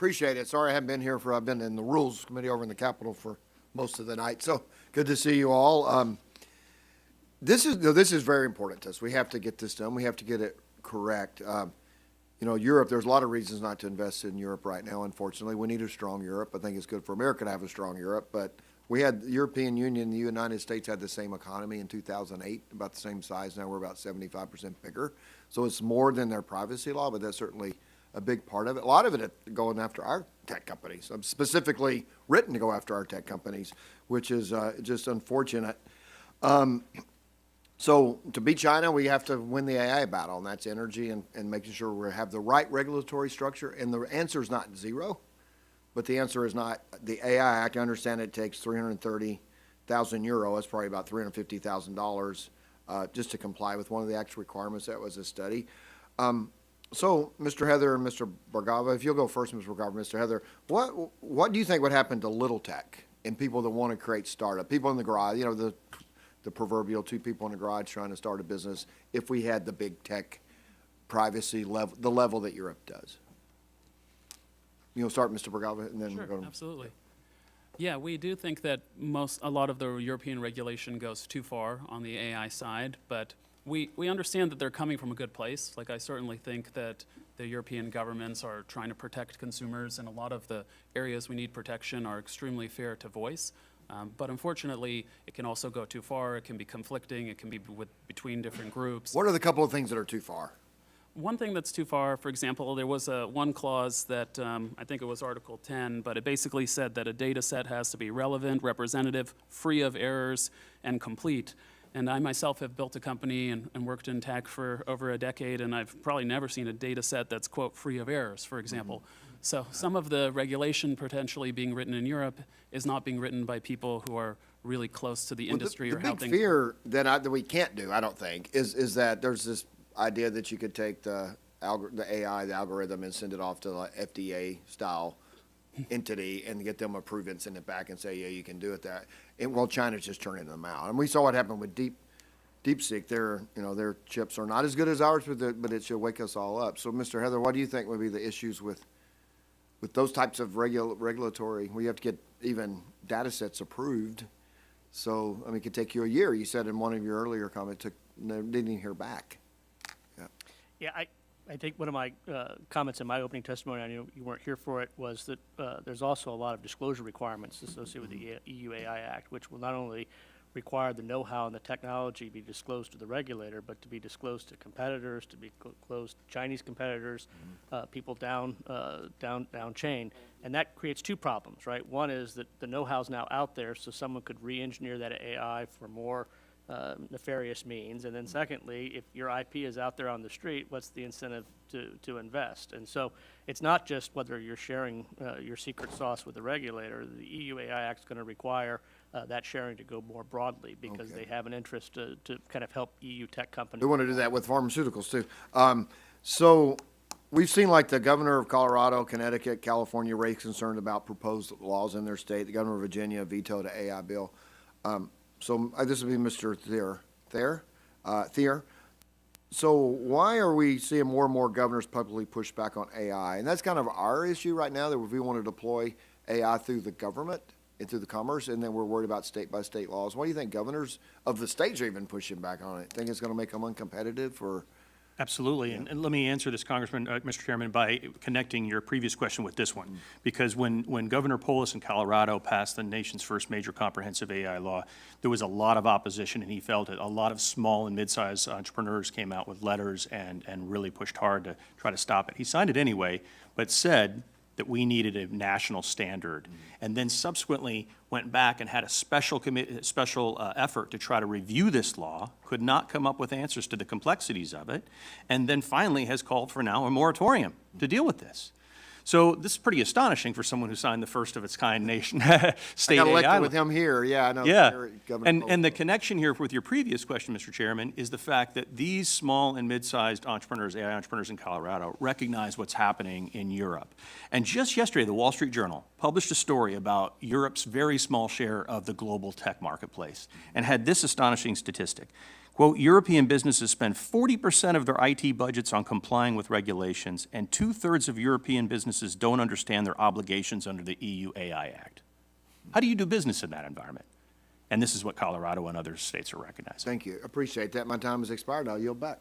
Appreciate it. Sorry I haven't been here I've been in the Rules Committee over in the Capitol for most of the night. So good to see you all. This is very important to us. We have to get this done. We have to get it correct. Europe, there's a lot of reasons not to invest in Europe right now, unfortunately. We need a strong Europe. I think it's good for America to have a strong Europe. But we had the European Union, the United States had the same economy in 2008, about the same size. Now we're about 75% bigger. So it's more than their privacy law, but that's certainly a big part of it. A lot of it going after our tech companies, specifically written to go after our tech companies, which is just unfortunate. So to beat China, we have to win the AI battle, and that's energy and making sure we have the right regulatory structure. And the answer is not zero, but the answer is not the AI Act. I understand it takes 330,000 euro. That's probably about $350,000 just to comply with one of the Act's requirements. That was a study. So, Mr. Heather and Mr. Bhargava, if you'll go first, Mr. Bhargava, Mr. Heather, what do you think would happen to little tech and people that want to create startup, people in the garage, the proverbial two people in the garage trying to start a business, if we had the big tech privacy level, the level that Europe does? Start, Mr. Bhargava, and then Sure, go to... absolutely. Yeah, we do think that a lot of the European regulation goes too far on the AI side, but we understand that they're coming from a good place. Like, I certainly think that the European governments are trying to protect consumers, and a lot of the areas we need protection are extremely fair to voice. But unfortunately, it can also go too far. It can be conflicting. It can be between different groups. What are the couple of things that are too far? One thing that's too far, for example, there was one clause that I think it was Article 10, but it basically said that a data set has to be relevant, representative, free of errors, and complete. And I myself have built a company and worked in tech for over a decade, and I've probably never seen a data set that's, quote, free of errors, for example. Mm-hmm. So some of the regulation potentially being written in Europe is not being written by people who are really close to the industry or how things... The big fear that we can't do, I don't think, is that there's this idea that you could take the AI, the algorithm, and send it off to the FDA-style entity and get them approved and send it back and say, yeah, you can do it that. Well, China's just turning them out. And we saw what happened with DeepSeek. Their chips are not as good as ours, but it should wake us all up. So, Mr. Heather, what do you think would be the issues with those types of regulatory? We have to get even data sets approved. So, it could take you a year. You said in one of your earlier comments, didn't even hear back. Yeah, I think one of my comments in my opening testimony, I know you weren't here for it, was that there's also a lot of disclosure requirements associated with the EU AI Act, which will not only require the know-how and the technology be disclosed to the regulator, but to be disclosed to competitors, to be disclosed to Chinese competitors, people down chain. And that creates two problems, right? One is that the know-how is now out there, so someone could re-engineer that AI for more nefarious means. And then secondly, if your IP is out there on the street, what's the incentive to invest? And so it's not just whether you're sharing your secret sauce with the regulator. The EU AI Act is going to require that sharing to go more broadly because they have an interest to kind of help EU tech companies. We want to do that with pharmaceuticals too. So we've seen like the governor of Colorado, Connecticut, California raised concern about proposed laws in their state. The governor of Virginia vetoed an AI bill. So this would be Mr. Thier. So why are we seeing more and more governors publicly push back on AI? And that's kind of our issue right now, that we want to deploy AI through the government and through the commerce, and then we're worried about state-by-state laws. What do you think governors of the states are even pushing back on it? Think it's going to make them uncompetitive? Or Absolutely, yeah. And let me answer this, Congressman, Mr. Chairman, by connecting your previous question with this one. Because when Governor Polis in Colorado passed the nation's first major comprehensive AI law, there was a lot of opposition, and he felt it. A lot of small and mid-sized entrepreneurs came out with letters and really pushed hard to try to stop it. He signed it anyway, but said that we needed a national standard, and then subsequently went back and had a special effort to try to review this law, could not come up with answers to the complexities of it, and then finally has called for now a moratorium to deal with this. So this is pretty astonishing for someone who signed the first of its kind nation state I got elected AI with him here, yeah, I know. Yeah, and the connection here with your previous question, Mr. Chairman, is the fact that these small and mid-sized entrepreneurs, AI entrepreneurs in Colorado, recognize what's happening in Europe. And just yesterday, the Wall Street Journal published a story about Europe's very small share of the global tech marketplace and had this astonishing statistic. Quote, European businesses spend 40% of their IT budgets on complying with regulations, and 2/3 of European businesses don't understand their obligations under the EU AI Act. How do you do business in that environment? And this is what Colorado and other states are recognizing. Thank you. Appreciate that. My time has expired. I'll yield back.